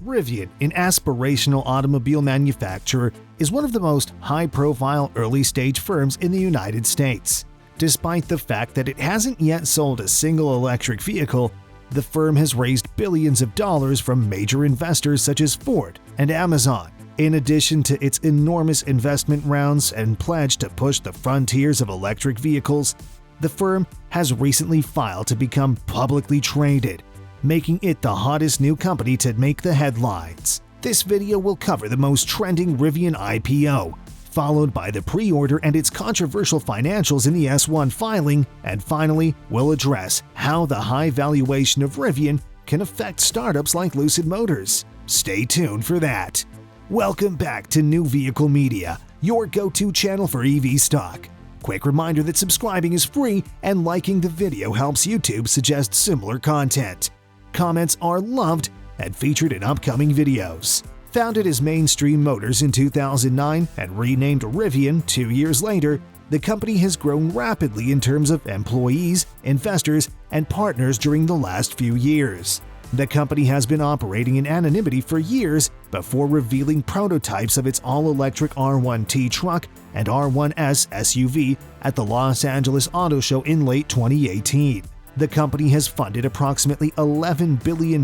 Rivian, an aspirational automobile manufacturer, is one of the most high-profile early-stage firms in the United States. Despite the fact that it hasn't yet sold a single electric vehicle, the firm has raised billions of dollars from major investors such as Ford and Amazon. In addition to its enormous investment rounds and pledge to push the frontiers of electric vehicles, the firm has recently filed to become publicly traded, making it the hottest new company to make the headlines. This video will cover the most trending Rivian IPO, followed by the pre-order and its controversial financials in the S1 filing, and finally, we'll address how the high valuation of Rivian can affect startups like Lucid Motors. Stay tuned for that. Welcome back to New Vehicle Media, your go-to channel for EV stock. Quick reminder that subscribing is free and liking the video helps YouTube suggest similar content. Comments are loved and featured in upcoming videos. Founded as Mainstream Motors in 2009 and renamed Rivian 2 years later, the company has grown rapidly in terms of employees, investors, and partners during the last few years. The company has been operating in anonymity for years before revealing prototypes of its all-electric R1T truck and R1S SUV at the Los Angeles Auto Show in late 2018. The company has funded approximately $11 billion,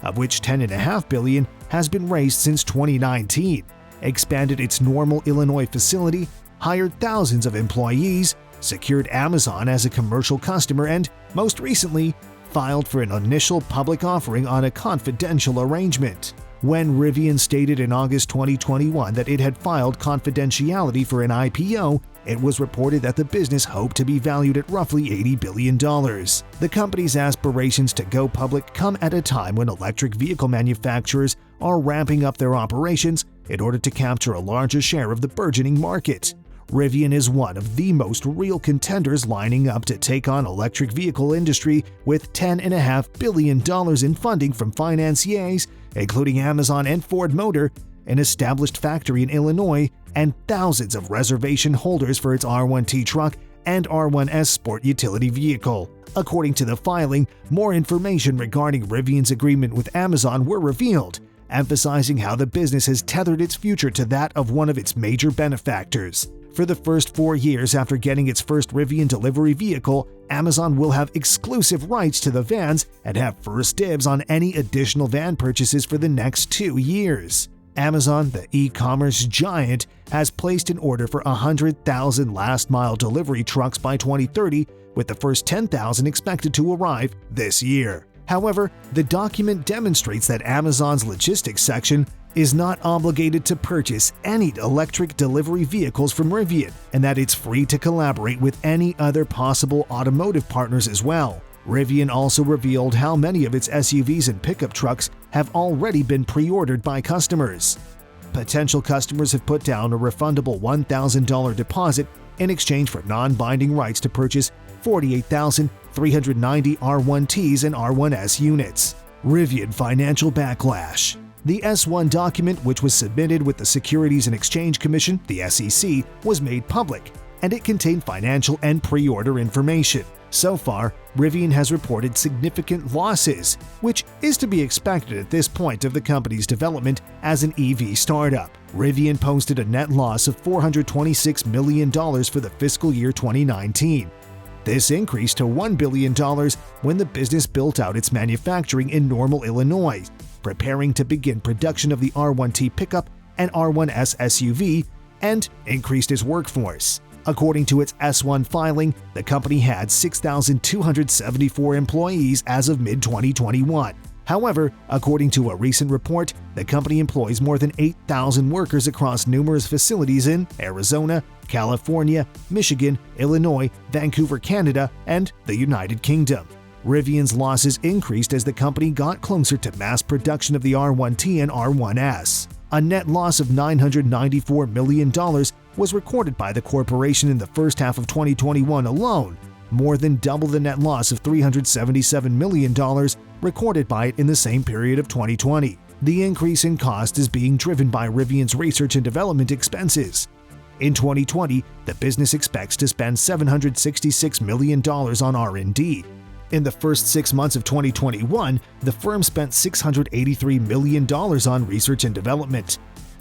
of which $10.5 billion has been raised since 2019, expanded its Normal, Illinois facility, hired thousands of employees, secured Amazon as a commercial customer, and, most recently, filed for an initial public offering on a confidential arrangement. When Rivian stated in August 2021 that it had filed confidentiality for an IPO, it was reported that the business hoped to be valued at roughly $80 billion. The company's aspirations to go public come at a time when electric vehicle manufacturers are ramping up their operations in order to capture a larger share of the burgeoning market. Rivian is one of the most real contenders lining up to take on electric vehicle industry with $10.5 billion in funding from financiers, including Amazon and Ford Motor, an established factory in Illinois, and thousands of reservation holders for its R1T truck and R1S sport utility vehicle. According to the filing, more information regarding Rivian's agreement with Amazon were revealed, emphasizing how the business has tethered its future to that of one of its major benefactors. For the first 4 years after getting its first Rivian delivery vehicle, Amazon will have exclusive rights to the vans and have first dibs on any additional van purchases for the next 2 years. Amazon, the e-commerce giant, has placed an order for 100,000 last-mile delivery trucks by 2030, with the first 10,000 expected to arrive this year. However, the document demonstrates that Amazon's logistics section is not obligated to purchase any electric delivery vehicles from Rivian, and that it's free to collaborate with any other possible automotive partners as well. Rivian also revealed how many of its SUVs and pickup trucks have already been pre-ordered by customers. Potential customers have put down a refundable $1,000 deposit in exchange for non-binding rights to purchase 48,390 R1Ts and R1S units. Rivian Financial Backlash. The S1 document, which was submitted with the Securities and Exchange Commission, the SEC, was made public, and it contained financial and pre-order information. So far, Rivian has reported significant losses, which is to be expected at this point of the company's development as an EV startup. Rivian posted a net loss of $426 million for the fiscal year 2019. This increased to $1 billion when the business built out its manufacturing in Normal, Illinois, preparing to begin production of the R1T pickup and R1S SUV, and increased its workforce. According to its S1 filing, the company had 6,274 employees as of mid-2021. However, according to a recent report, the company employs more than 8,000 workers across numerous facilities in Arizona, California, Michigan, Illinois, Vancouver, Canada, and the United Kingdom. Rivian's losses increased as the company got closer to mass production of the R1T and R1S. A net loss of $994 million was recorded by the corporation in the first half of 2021 alone, more than double the net loss of $377 million recorded by it in the same period of 2020. The increase in cost is being driven by Rivian's research and development expenses. In 2020, the business expects to spend $766 million on R&D. In the first 6 months of 2021, the firm spent $683 million on research and development.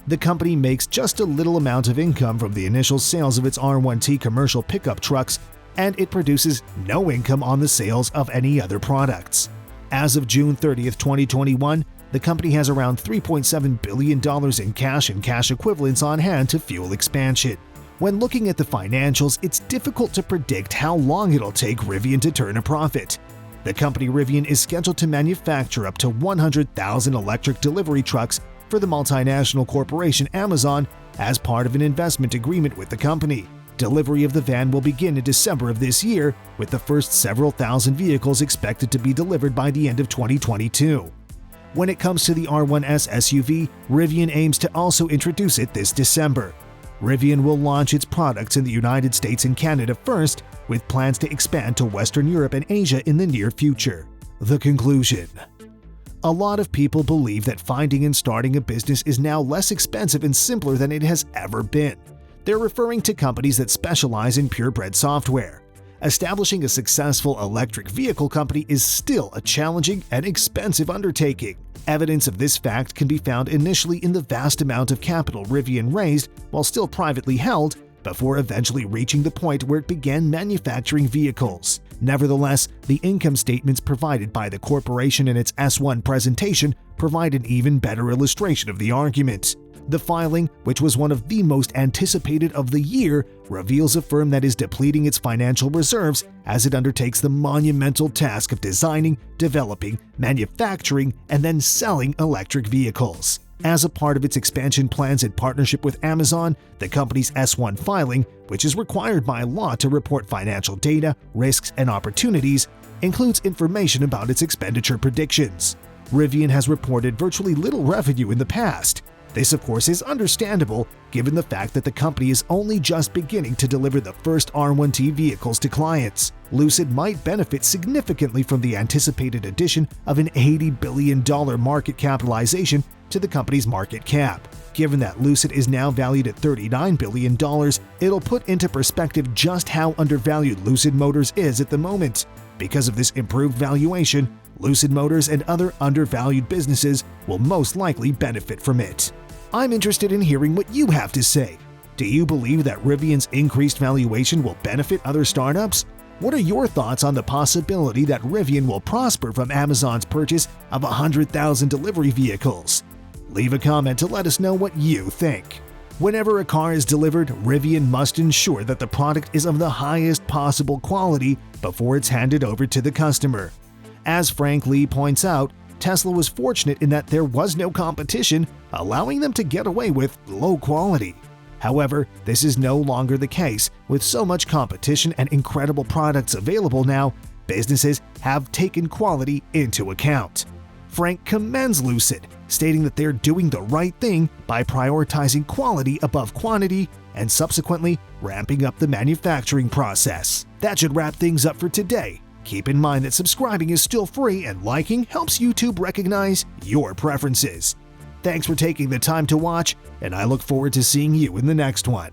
The company makes just a little amount of income from the initial sales of its R1T commercial pickup trucks, and it produces no income on the sales of any other products. As of June 30, 2021, the company has around $3.7 billion in cash and cash equivalents on hand to fuel expansion. When looking at the financials, it's difficult to predict how long it'll take Rivian to turn a profit. The company Rivian is scheduled to manufacture up to 100,000 electric delivery trucks for the multinational corporation Amazon as part of an investment agreement with the company. Delivery of the van will begin in December of this year, with the first several thousand vehicles expected to be delivered by the end of 2022. When it comes to the R1S SUV, Rivian aims to also introduce it this December. Rivian will launch its products in the United States and Canada first, with plans to expand to Western Europe and Asia in the near future. The conclusion. A lot of people believe that finding and starting a business is now less expensive and simpler than it has ever been. They're referring to companies that specialize in purebred software. Establishing a successful electric vehicle company is still a challenging and expensive undertaking. Evidence of this fact can be found initially in the vast amount of capital Rivian raised while still privately held, before eventually reaching the point where it began manufacturing vehicles. Nevertheless, the income statements provided by the corporation in its S1 presentation provide an even better illustration of the argument. The filing, which was one of the most anticipated of the year, reveals a firm that is depleting its financial reserves as it undertakes the monumental task of designing, developing, manufacturing, and then selling electric vehicles. As a part of its expansion plans in partnership with Amazon, the company's S1 filing, which is required by law to report financial data, risks, and opportunities, includes information about its expenditure predictions. Rivian has reported virtually little revenue in the past. This, of course, is understandable given the fact that the company is only just beginning to deliver the first R1T vehicles to clients. Lucid might benefit significantly from the anticipated addition of an $80 billion market capitalization to the company's market cap. Given that Lucid is now valued at $39 billion, it'll put into perspective just how undervalued Lucid Motors is at the moment. Because of this improved valuation, Lucid Motors and other undervalued businesses will most likely benefit from it. I'm interested in hearing what you have to say. Do you believe that Rivian's increased valuation will benefit other startups? What are your thoughts on the possibility that Rivian will prosper from Amazon's purchase of 100,000 delivery vehicles? Leave a comment to let us know what you think. Whenever a car is delivered, Rivian must ensure that the product is of the highest possible quality before it's handed over to the customer. As Frank Lee points out, Tesla was fortunate in that there was no competition, allowing them to get away with low quality. However, this is no longer the case. With so much competition and incredible products available now, businesses have taken quality into account. Frank commends Lucid, stating that they're doing the right thing by prioritizing quality above quantity and subsequently ramping up the manufacturing process. That should wrap things up for today. Keep in mind that subscribing is still free and liking helps YouTube recognize your preferences. Thanks for taking the time to watch, and I look forward to seeing you in the next one.